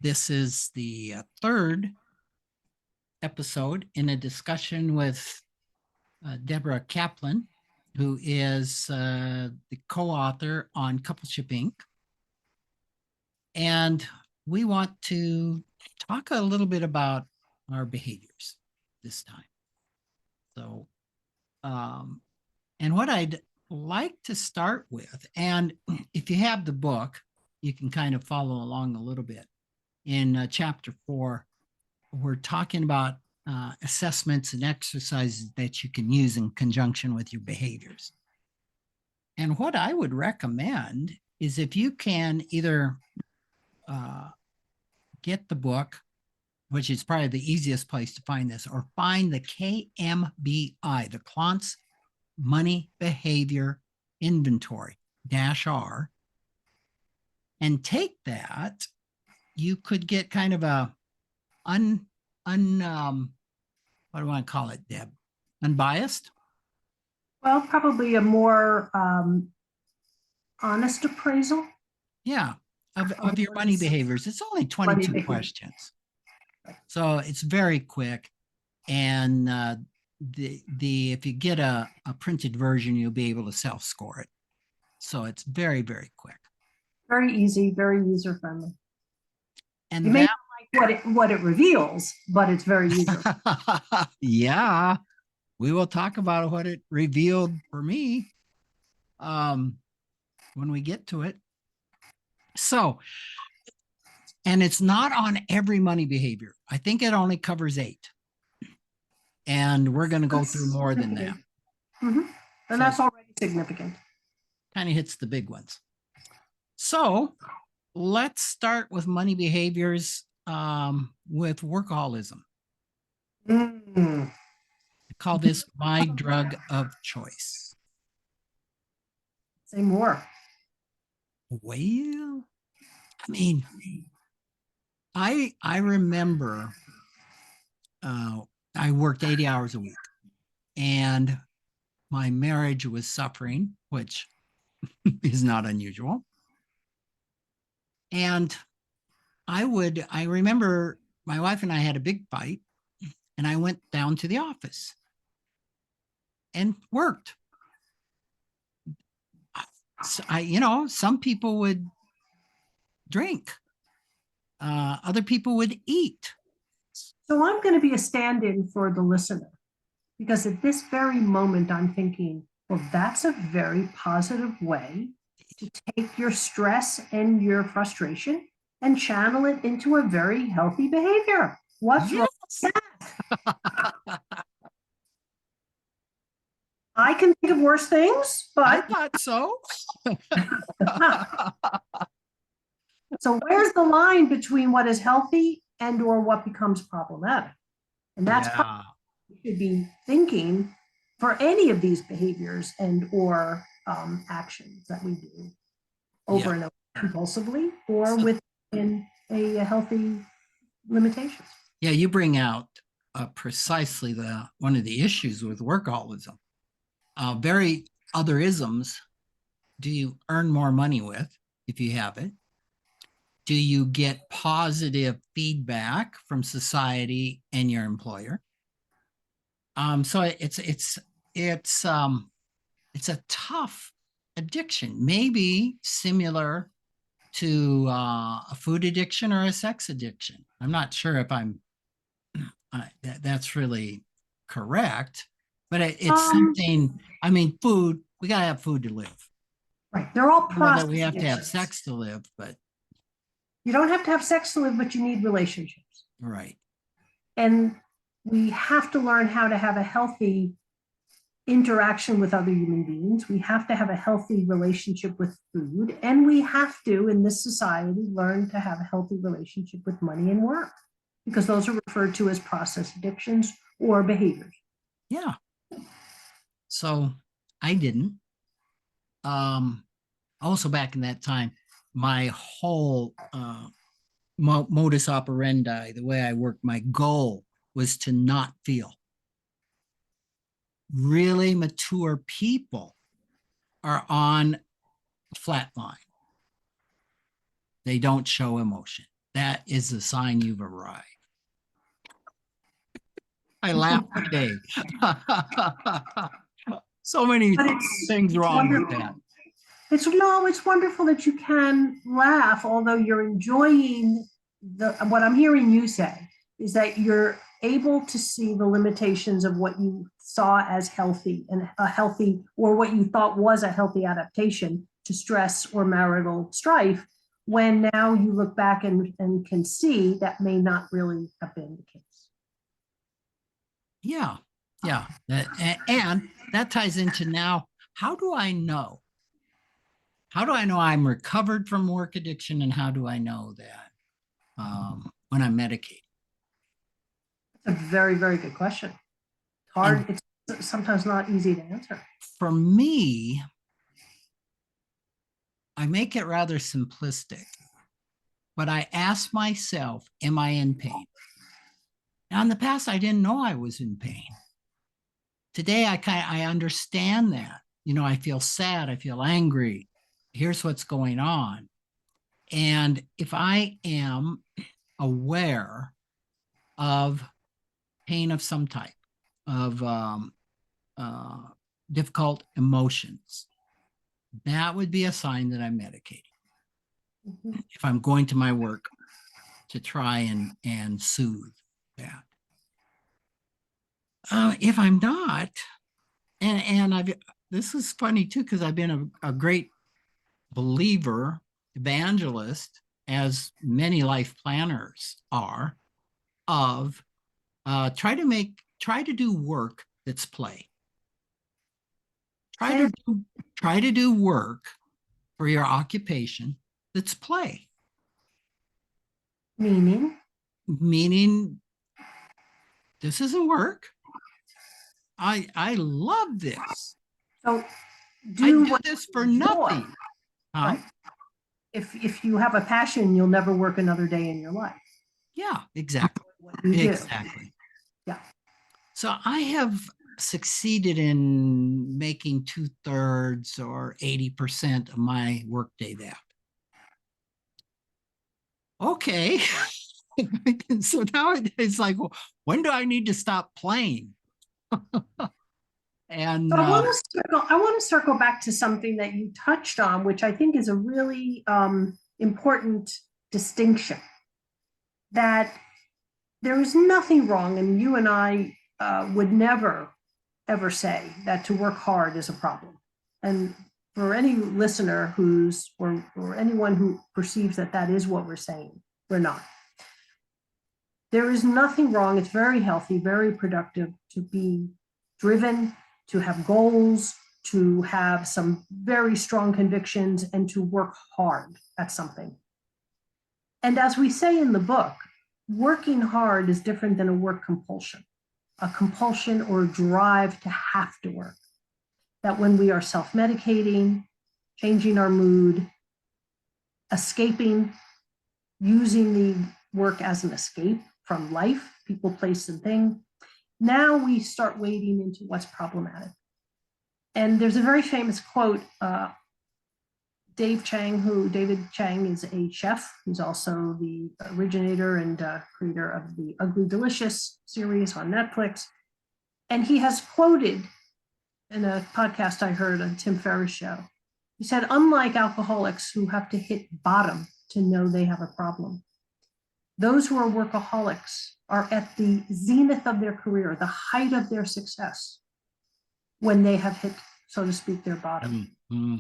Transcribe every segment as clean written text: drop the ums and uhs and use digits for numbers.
This is the third episode in a discussion with Deborah Kaplan, who is the co-author on Coupleship Inc. And we want to talk a little bit about our behaviors this time. So, and what I'd like to start with, and if you have the book, you can kind of follow along a little bit. In chapter 4, we're talking about assessments and exercises that you can use in conjunction with your behaviors. And what I would recommend is if you can either get the book, which is probably the easiest place to find this, or find the KMBI, the Klontz Money Behavior Inventory -R, and take that. You could get kind of a what do I want to call it, Deb? Unbiased? Well, probably a more honest appraisal. Yeah, of your money behaviors. It's only 22 questions. So it's very quick. And if you get a printed version, you'll be able to self-score it. So it's very, very quick. Very easy, very user-friendly. And you may not like what it reveals, but it's very user-friendly. Yeah, we will talk about what it revealed for me when we get to it. So, and it's not on every money behavior. I think it only covers 8. And we're going to go through more than that. Mm-hmm. And that's already significant. Kind of hits the big ones. So let's start with money behaviors with workaholism. I call this my drug of choice. Say more. Well, I mean, I remember I worked 80 hours a week and my marriage was suffering, which is not unusual. And I remember my wife and I had a big fight and I went down to the office and worked. Some people would drink. Other people would eat. So I'm going to be a stand-in for the listener, because at this very moment, I'm thinking, well, that's a very positive way to take your stress and your frustration and channel it into a very healthy behavior. What's wrong with that? I can think of worse things, but I thought so. So where's the line between what is healthy and or what becomes problematic? And that's what we should be thinking for any of these behaviors and or actions that we do over and over compulsively or within a healthy limitations. Yeah, you bring out precisely one of the issues with workaholism. Very other isms. Do you earn more money with if you have it? Do you get positive feedback from society and your employer? So it's a tough addiction, maybe similar to a food addiction or a sex addiction. I'm not sure if that's really correct, but it's something. I mean, food. We gotta have food to live. Right. They're all processed. We have to have sex to live, but you don't have to have sex to live, but you need relationships. Right. And we have to learn how to have a healthy interaction with other human beings. We have to have a healthy relationship with food. And we have to, in this society, learn to have a healthy relationship with money and work, because those are referred to as process addictions or behaviors. Yeah. So I didn't. Also back in that time, my whole modus operandi, the way I worked, my goal was to not feel. Really mature people are on a flat line. They don't show emotion. that is a sign you've arrived. I laugh today. So many But things wrong with that. It's wonderful that you can laugh, although you're enjoying what I'm hearing you say is that you're able to see the limitations of what you saw as healthy and a healthy, or what you thought was a healthy adaptation to stress or marital strife, when now you look back and can see that may not really have been the case. Yeah. Yeah. And that ties into now, how do I know? How do I know I'm recovered from work addiction? And how do I know that when I'm medicated? It's a very, very good question. Hard. And it's sometimes not easy to answer. For me, I make it rather simplistic, but I ask myself, am I in pain? Now, in the past, I didn't know I was in pain. Today, I understand that. I feel sad. I feel angry. Here's what's going on. And if I am aware of pain of some type, of difficult emotions, that would be a sign that I'm medicating. Mm-hmm. If I'm going to my work to try and soothe that. If I'm not, and this is funny too, because I've been a great believer, evangelist, as many life planners are, of try to do work that's play. Try to do work for your occupation that's play. Meaning this isn't work. I love this. So I do this for nothing. Huh? Right. If you have a passion, you'll never work another day in your life. Yeah, exactly. Exactly. Yeah. So I have succeeded in making 2/3 or 80% of my workday that. Okay. So now it's like, well, when do I need to stop playing? And so I want to circle back to something that you touched on, which I think is a really important distinction. That there is nothing wrong, and you and I would never, ever say that to work hard is a problem. And for any listener or anyone who perceives that that is what we're saying, we're not. There is nothing wrong. It's very healthy, very productive to be driven, to have goals, to have some very strong convictions, and to work hard at something. And as we say in the book, working hard is different than a work compulsion or a drive to have to work. That when we are self-medicating, changing our mood, escaping, using the work as an escape from life, people, place, and thing, now we start wading into what's problematic. And there's a very famous quote, David Chang is a chef. He's also the originator and creator of the Ugly Delicious series on Netflix. And he has quoted in a podcast I heard on Tim Ferriss' show, he said, unlike alcoholics who have to hit bottom to know they have a problem, those who are workaholics are at the zenith of their career, the height of their success, when they have hit, so to speak, their bottom. Mm-hmm.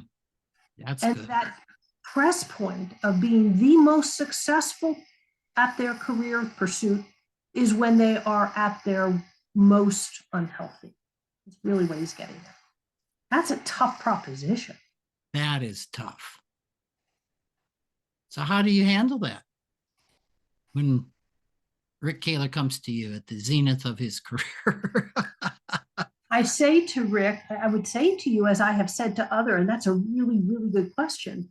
And good. That press point of being the most successful at their career pursuit is when they are at their most unhealthy. It's really what he's getting at. That's a tough proposition. That is tough. So how do you handle that? When Rick Kaler comes to you at the zenith of his career. I say to Rick, I would say to you, as I have said to others, and that's a really, really good question,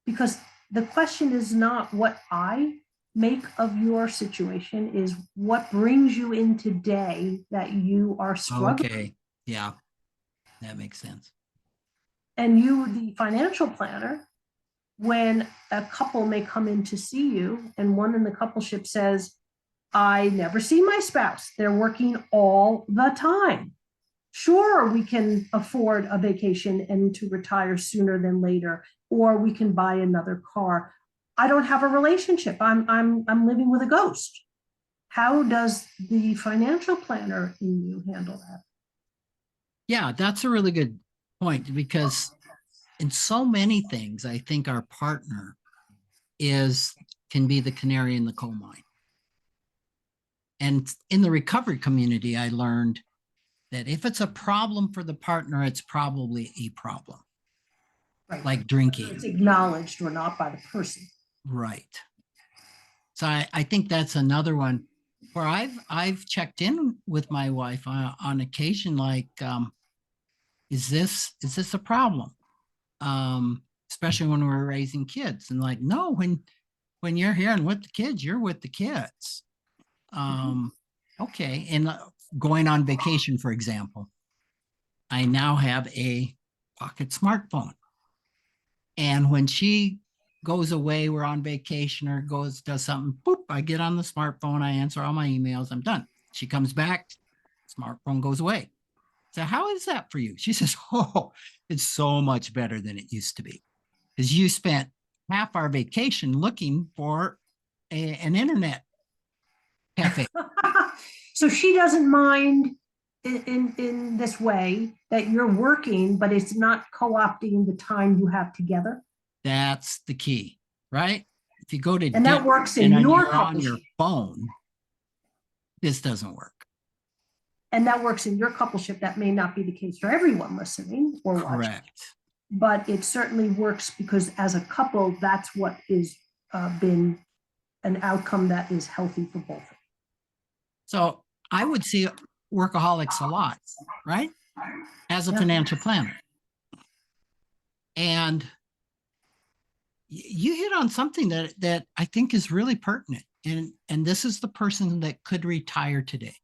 because the question is not what I make of your situation, is what brings you in today that you are struggling. Okay. Yeah, that makes sense. And you, the financial planner, when a couple may come in to see you and one in the coupleship says, I never see my spouse. They're working all the time. Sure, we can afford a vacation and to retire sooner than later, or we can buy another car. I don't have a relationship. I'm living with a ghost. How does the financial planner in you handle that? Yeah, that's a really good point, because in so many things, I think our partner can be the canary in the coal mine. And in the recovery community, I learned that if it's a problem for the partner, it's probably a problem, Right. like drinking. It's acknowledged or not by the person. Right. So I think that's another one where I've checked in with my wife on occasion, like, is this a problem? Especially when we're raising kids, and like, no, when you're here and with the kids, you're with the kids. Okay. And going on vacation, for example, I now have a pocket smartphone. And when she goes away, we're on vacation or does something, boop, I get on the smartphone, I answer all my emails, I'm done. She comes back, smartphone goes away. So how is that for you? She says, oh, it's so much better than it used to be, because you spent half our vacation looking for an internet cafe. So she doesn't mind in this way that you're working, but it's not co-opting the time you have together. That's the key, right? If you go to And that works in and your you're on your coupleship. phone, this doesn't work. And that works in your coupleship. That may not be the case for everyone listening or watching. Correct. But it certainly works because as a couple, that's what is been an outcome that is healthy for both. So I would see workaholics a lot, right? As a financial planner. And you hit on something that I think is really pertinent. And this is the person that could retire today.